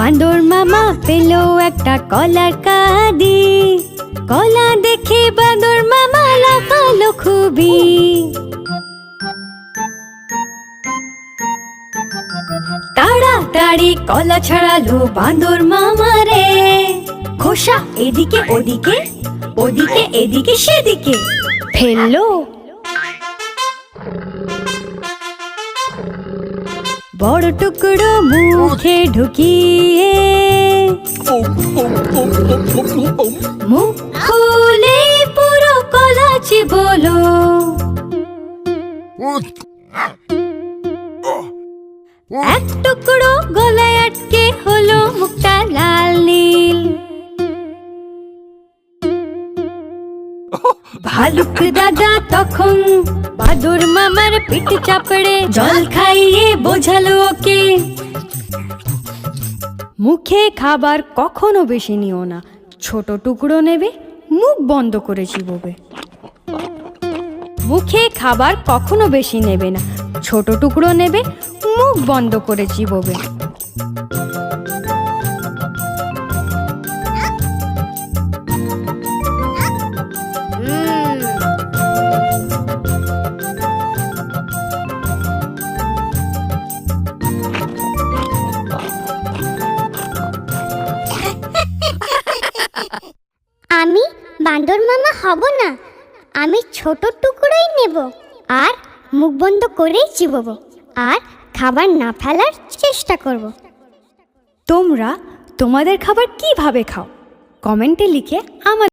বাঁদর মামা পেল একটা কলার কাঁদি। কলা দেখে বাঁদর মামা লাফালো খুবই। তাড়াতাড়ি কলা ছাড়ালো বাঁদর মামা রে। খোসা এদিকে ওদিকে, ওদিকে এদিকে সেদিকে ফেললো। বড় টুকরো মুখে ঢুকিয়ে মুখ খুলে পুরো কলা চিবোলো। এক টুকরো গলায় আটকে হলো মুখটা লাল নীল। ভালুক দাদা তখন বাঁদর মামার পিঠ চাপড়ে জল খাইয়ে বোঝালো ওকে। মুখে খাবার কখনো বেশি নিও না, ছোট টুকরো নেবে, মুখ বন্ধ করে চিবোবে। মুখে খাবার কখনো বেশি নেবে না, ছোট টুকরো নেবে, মুখ বন্ধ করে চিবোবে। আমি বাঁদর মামা হব না, আমি ছোট টুকরোই নেব আর মুখ বন্ধ করেই চিবোবো আর খাবার না ফেলার চেষ্টা করব। তোমরা তোমাদের খাবার কিভাবে খাও কমেন্টে লিখে আমাদের